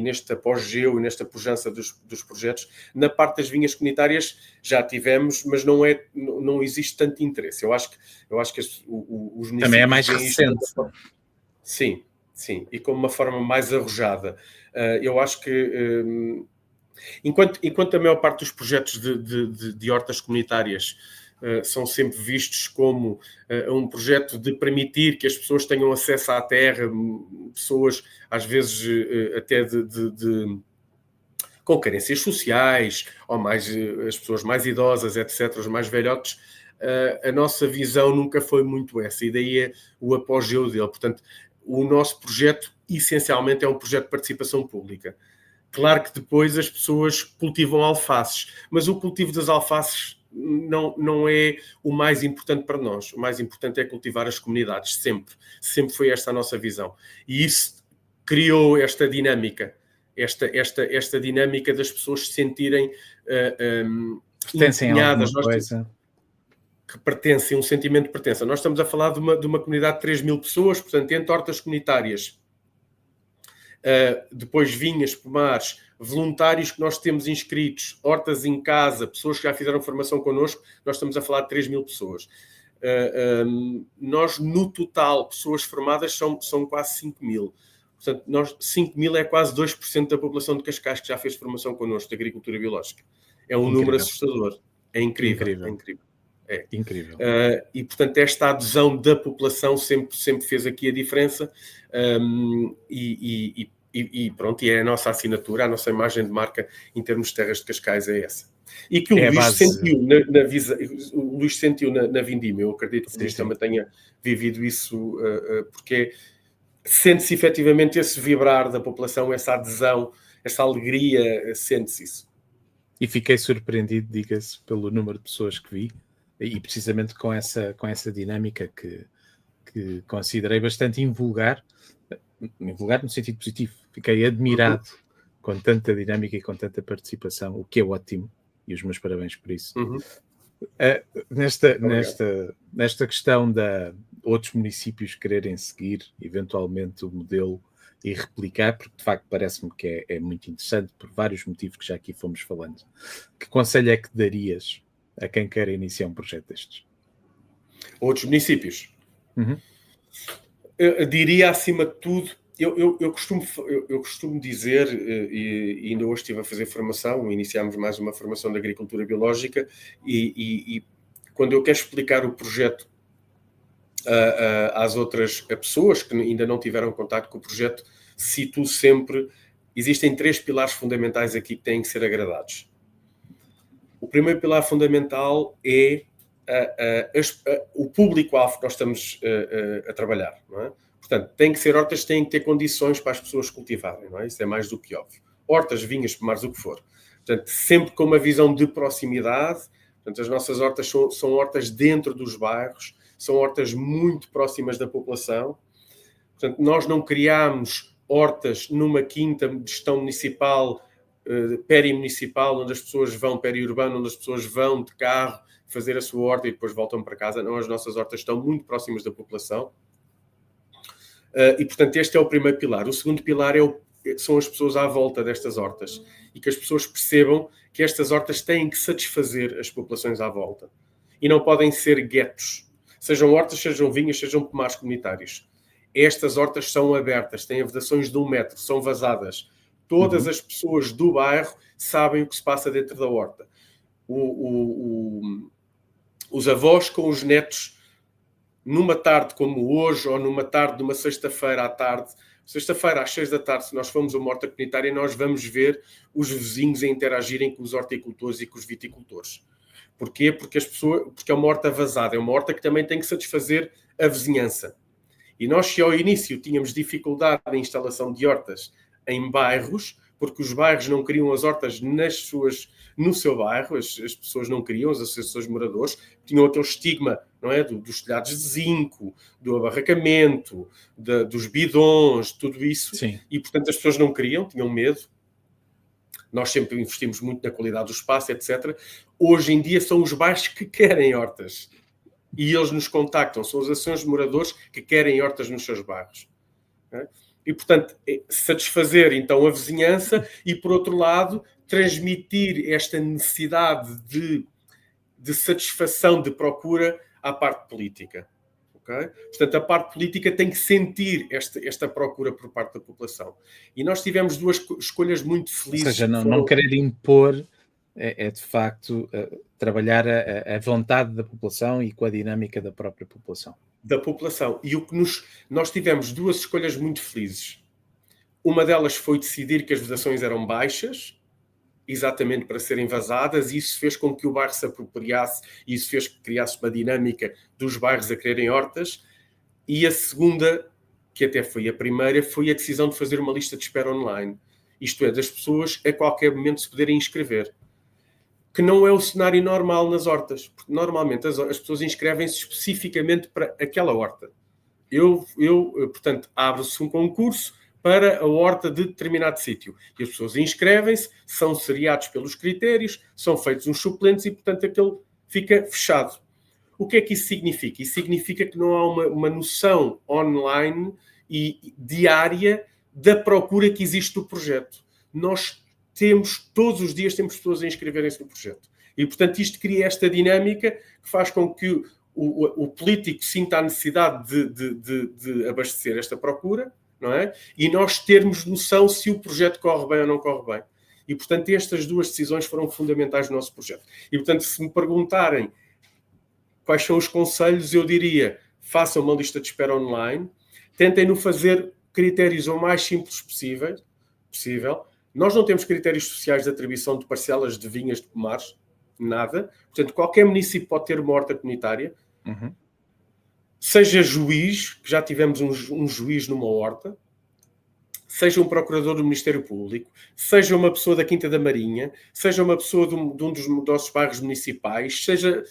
Speaker 2: neste apogeu e nesta pujança dos projetos. Na parte das vinhas comunitárias já tivemos, mas não existe tanto interesse. Eu acho que os municípios...
Speaker 1: Também é mais recente.
Speaker 2: Sim, e com uma forma mais arrojada. Eu acho que... Enquanto a maior parte dos projetos de hortas comunitárias são sempre vistos como um projeto de permitir que as pessoas tenham acesso à terra, pessoas às vezes até com carências sociais, ou mais as pessoas mais idosas, etc., os mais velhotes, a nossa visão nunca foi muito essa, e daí é o apogeu dele. Portanto, o nosso projeto, essencialmente, é um projeto de participação pública. Claro que depois as pessoas cultivam alfaces, mas o cultivo das alfaces não é o mais importante para nós. O mais importante é cultivar as comunidades, sempre. Sempre foi esta a nossa visão. E isso criou esta dinâmica, esta dinâmica das pessoas se sentirem
Speaker 1: pertencem a alguma coisa.
Speaker 2: Que pertencem, um sentimento de pertença. Nós estamos a falar de uma comunidade de 3.000 pessoas, portanto, entre hortas comunitárias, depois vinhas, pomares, voluntários que nós temos inscritos, hortas em casa, pessoas que já fizeram formação connosco, nós estamos a falar de 3.000 pessoas. Nós, no total, pessoas formadas são quase 5.000. Portanto, 5.000 é quase 2% da população de Cascais que já fez formação connosco de agricultura biológica. É um número assustador. É incrível. É incrível. É.
Speaker 1: Incrível.
Speaker 2: E, portanto, esta adesão da população sempre fez aqui a diferença, e pronto, e é a nossa assinatura, a nossa imagem de marca em termos de terras de Cascais é essa. E que o Luís sentiu o Luís sentiu na Vindima. Eu acredito que o Luís também tenha vivido isso, porque sente-se efetivamente esse vibrar da população, essa adesão, essa alegria, sente-se isso.
Speaker 1: E fiquei surpreendido, diga-se, pelo número de pessoas que vi, e precisamente com essa dinâmica que considerei bastante invulgar no sentido positivo. Fiquei admirado com tanta dinâmica e com tanta participação, o que é ótimo, e os meus parabéns por isso. Nesta questão de outros municípios quererem seguir eventualmente o modelo e replicar, porque de facto parece-me que é muito interessante por vários motivos que já aqui fomos falando. Que conselho é que darias a quem quer iniciar um projeto destes?
Speaker 2: Outros municípios? Eu diria, acima de tudo, eu costumo dizer, e ainda hoje estive a fazer formação, iniciámos mais uma formação de agricultura biológica, e quando eu quero explicar o projeto às outras pessoas que ainda não tiveram contato com o projeto, cito sempre, existem 3 pilares fundamentais aqui que têm que ser agradados. O primeiro pilar fundamental é o público-alvo que nós estamos a trabalhar, não é? Portanto, tem que ser hortas que têm que ter condições para as pessoas cultivarem, não é? Isso é mais do que óbvio. Hortas, vinhas, pomares, o que for. Portanto, sempre com uma visão de proximidade. Portanto, as nossas hortas são hortas dentro dos bairros, são hortas muito próximas da população. Portanto, nós não criamos hortas numa quinta de gestão municipal, perimunicipal, onde as pessoas vão, periurbano, onde as pessoas vão de carro fazer a sua horta e depois voltam para casa. Não, as nossas hortas estão muito próximas da população. E, portanto, este é o primeiro pilar. O segundo pilar são as pessoas à volta destas hortas e que as pessoas percebam que estas hortas têm que satisfazer as populações à volta e não podem ser guetos. Sejam hortas, sejam vinhas, sejam pomares comunitários. Estas hortas são abertas, têm vedações de 1 metro, são vazadas. Todas as pessoas do bairro sabem o que se passa dentro da horta. Os avós com os netos, numa tarde como hoje, ou numa tarde de uma sexta-feira à tarde, sexta-feira às 6 da tarde, se nós formos a uma horta comunitária, nós vamos ver os vizinhos a interagirem com os horticultores e com os viticultores. Porquê? Porque é uma horta vazada, é uma horta que também tem que satisfazer a vizinhança. E nós, se ao início tínhamos dificuldade na instalação de hortas em bairros, porque os bairros não queriam as hortas no seu bairro, as pessoas não queriam, as associações de moradores, tinham aquele estigma, não é? Dos telhados de zinco, do abarracamento, dos bidons, tudo isso.
Speaker 1: Sim.
Speaker 2: E, portanto, as pessoas não queriam, tinham medo. Nós sempre investimos muito na qualidade do espaço, etc. Hoje em dia são os bairros que querem hortas. E eles nos contactam. São as associações de moradores que querem hortas nos seus bairros. E, portanto, satisfazer, então, a vizinhança e, por outro lado, transmitir esta necessidade de satisfação, de procura à parte política. Okay? Portanto, a parte política tem que sentir esta procura por parte da população. E nós tivemos 2 escolhas muito felizes.
Speaker 1: Ou seja, não querer impor de facto, trabalhar a vontade da população e com a dinâmica da própria população.
Speaker 2: Da população. E nós tivemos 2 escolhas muito felizes. Uma delas foi decidir que as vedações eram baixas, exatamente para serem vazadas, e isso fez com que o bairro se apropriasse, e isso fez que criasse uma dinâmica dos bairros a quererem hortas. E a segunda, que até foi a primeira, foi a decisão de fazer uma lista de espera online. Isto é, das pessoas a qualquer momento se poderem inscrever. Que não é o cenário normal nas hortas, porque normalmente as pessoas inscrevem-se especificamente para aquela horta. Portanto, abre-se um concurso para a horta de determinado sítio. E as pessoas inscrevem-se, são seriados pelos critérios, são feitos uns suplentes e, portanto, aquele fica fechado. O que é que isso significa? Isso significa que não há uma noção online e diária da procura que existe do projeto. Nós todos os dias temos pessoas a inscreverem-se no projeto. E, portanto, isto cria esta dinâmica que faz com que o político sinta a necessidade de abastecer esta procura, não é? E nós termos noção se o projeto corre bem ou não corre bem. E, portanto, estas duas decisões foram fundamentais no nosso projeto. E, portanto, se me perguntarem quais são os conselhos, eu diria, façam uma lista de espera online, tentem-no fazer critérios o mais simples possível. Nós não temos critérios sociais de atribuição de parcelas de vinhas de pomares, nada. Portanto, qualquer município pode ter uma horta comunitária.
Speaker 1: Uhum.
Speaker 2: Seja juiz, que já tivemos um juiz numa horta, seja um procurador do Ministério Público, seja uma pessoa da Quinta da Marinha, seja uma pessoa de um dos nossos bairros municipais, seja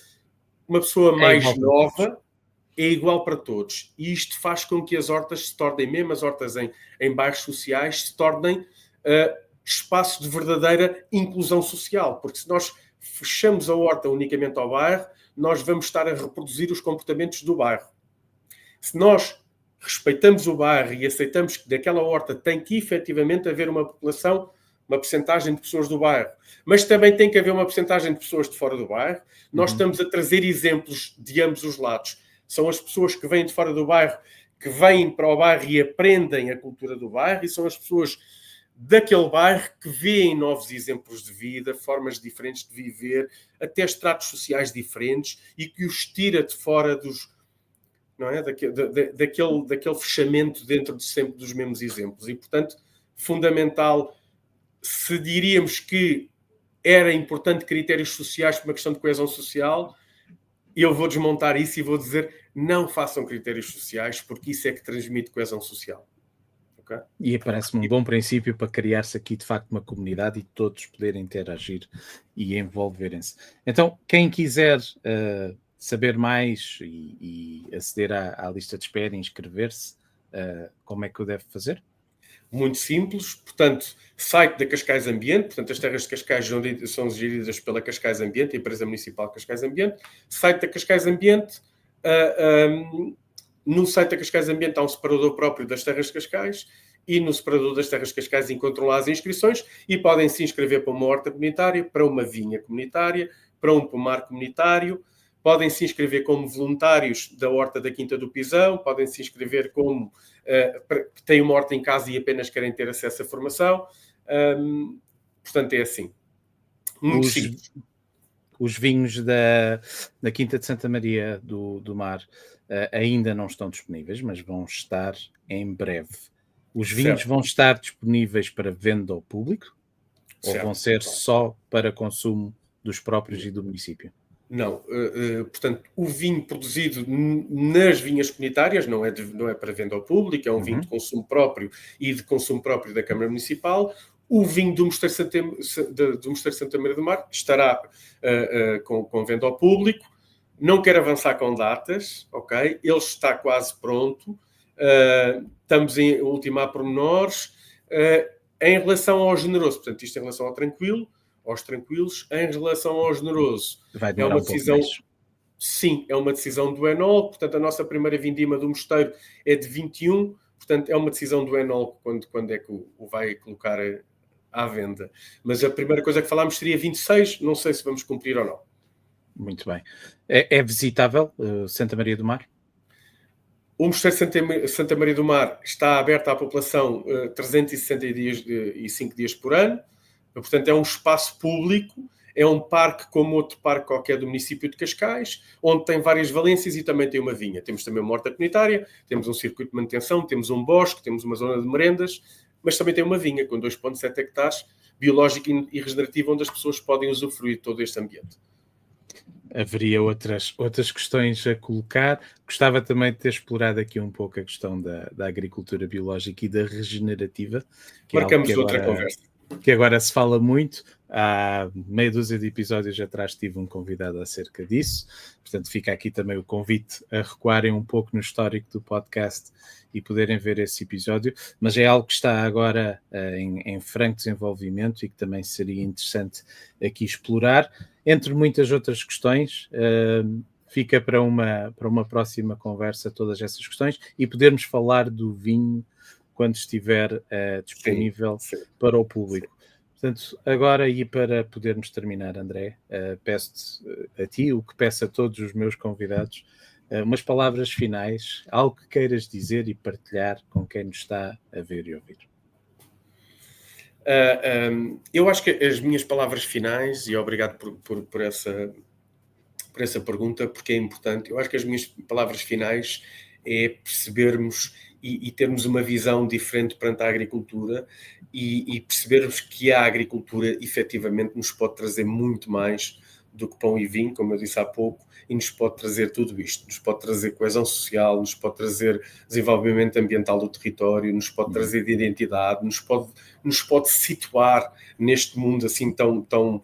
Speaker 2: uma pessoa mais nova, é igual para todos. E isto faz com que as hortas se tornem, mesmo as hortas em bairros sociais, se tornem espaço de verdadeira inclusão social. Porque se nós fechamos a horta unicamente ao bairro, nós vamos estar a reproduzir os comportamentos do bairro. Se nós respeitamos o bairro e aceitamos que daquela horta tem que efetivamente haver uma população, uma percentagem de pessoas do bairro, mas também tem que haver uma percentagem de pessoas de fora do bairro, nós estamos a trazer exemplos de ambos os lados. São as pessoas que vêm de fora do bairro, que vêm para o bairro e aprendem a cultura do bairro, e são as pessoas daquele bairro que veem novos exemplos de vida, formas diferentes de viver, até estratos sociais diferentes, e que os tira de fora não é? daquele fechamento dentro de sempre dos mesmos exemplos. E, portanto, fundamental, se diríamos que era importante critérios sociais por uma questão de coesão social, eu vou desmontar isso e vou dizer, não façam critérios sociais, porque isso é que transmite coesão social. Okay?
Speaker 1: E parece-me um bom princípio para criar-se aqui, de facto, uma comunidade e todos poderem interagir e envolverem-se. Então, quem quiser saber mais e aceder à lista de espera e inscrever-se, como é que o deve fazer?
Speaker 2: Muito simples, portanto, site da Cascais Ambiente, portanto, as terras de Cascais são geridas pela Cascais Ambiente, a empresa municipal Cascais Ambiente, site da Cascais Ambiente, no site da Cascais Ambiente há um separador próprio das terras de Cascais, e no separador das terras de Cascais encontram lá as inscrições e podem se inscrever para uma horta comunitária, para uma vinha comunitária, para um pomar comunitário, podem se inscrever como voluntários da Horta da Quinta do Pisão, podem se inscrever como que têm uma horta em casa e apenas querem ter acesso à formação. Portanto, é assim. Muito simples.
Speaker 1: Os vinhos da Quinta de Santa Maria do Mar ainda não estão disponíveis, mas vão estar em breve. Os vinhos vão estar disponíveis para venda ao público? Ou vão ser só para consumo dos próprios e do município?
Speaker 2: Não, portanto, o vinho produzido nas vinhas comunitárias não é para venda ao público, é um vinho de consumo próprio e de consumo próprio da Câmara Municipal. O vinho do Mosteiro Santa Maria do Mar estará com venda ao público. Não quero avançar com datas, ok? Ele está quase pronto. Estamos em ultimar pormenores. Em relação ao generoso, portanto, isto em relação ao tranquilo, aos tranquilos, em relação ao generoso,
Speaker 1: é uma decisão.
Speaker 2: Sim, é uma decisão do Enol. Portanto, a nossa primeira vindima do mosteiro é de 21. Portanto, é uma decisão do Enol quando é que o vai colocar à venda. Mas a primeira coisa que falámos seria 26. Não sei se vamos cumprir ou não.
Speaker 1: Muito bem. É visitável Santa Maria do Mar?
Speaker 2: O Mosteiro Santa Maria do Mar está aberto à população 365 dias por ano. Portanto, é um espaço público, é um parque como outro parque qualquer do município de Cascais, onde tem várias valências e também tem uma vinha. Temos também uma horta comunitária, temos um circuito de manutenção, temos um bosque, temos uma zona de merendas, mas também tem uma vinha com 2,7 hectares, biológica e regenerativa onde as pessoas podem usufruir de todo este ambiente.
Speaker 1: Haveria outras questões a colocar. Gostava também de ter explorado aqui um pouco a questão da agricultura biológica e da regenerativa, que
Speaker 2: Marcamos
Speaker 1: é algo
Speaker 2: outra conversa.
Speaker 1: Que agora se fala muito. Há meia dúzia de episódios atrás tive um convidado acerca disso, portanto fica aqui também o convite a recuarem um pouco no histórico do podcast e poderem ver esse episódio, mas é algo que está agora em franco desenvolvimento e que também seria interessante aqui explorar, entre muitas outras questões. Fica para uma próxima conversa todas essas questões e podermos falar do vinho quando estiver disponível para o público. Portanto, agora e para podermos terminar, André, peço-te a ti, o que peço a todos os meus convidados, umas palavras finais, algo que queiras dizer e partilhar com quem nos está a ver e ouvir.
Speaker 2: Eu acho que as minhas palavras finais, e obrigado por essa pergunta, porque é importante, eu acho que as minhas palavras finais é percebermos e termos uma visão diferente perante a agricultura e percebermos que a agricultura efetivamente nos pode trazer muito mais do que pão e vinho, como eu disse há pouco, e nos pode trazer tudo isto. Nos pode trazer coesão social, nos pode trazer desenvolvimento ambiental do território, nos pode trazer de identidade, nos pode situar neste mundo assim tão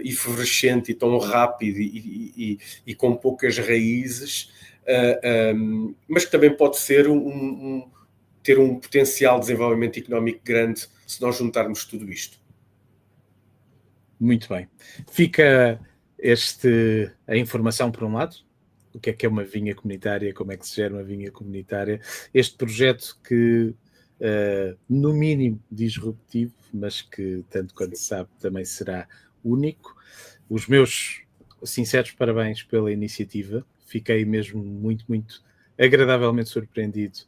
Speaker 2: efervescente e tão rápido e com poucas raízes, mas que também pode ser ter um potencial de desenvolvimento económico grande se nós juntarmos tudo isto.
Speaker 1: Muito bem. Fica a informação por um lado, o que é uma vinha comunitária, como é que se gera uma vinha comunitária, este projeto que no mínimo disruptivo, mas que tanto quanto se sabe também será único. Os meus sinceros parabéns pela iniciativa, fiquei mesmo muito, muito agradavelmente surpreendido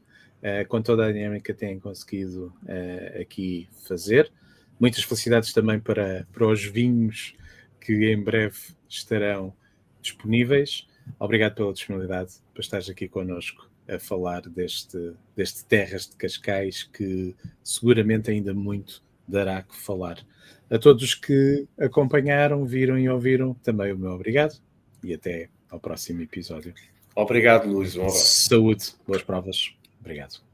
Speaker 1: com toda a dinâmica que têm conseguido aqui fazer. Muitas felicidades também para os vinhos que em breve estarão disponíveis. Obrigado pela disponibilidade, para estares aqui connosco a falar deste Terras de Cascais, que seguramente ainda muito dará que falar. A todos os que acompanharam, viram e ouviram, também o meu obrigado e até ao próximo episódio.
Speaker 2: Obrigado, Luís. Um abraço.
Speaker 1: Saúde, boas provas. Obrigado.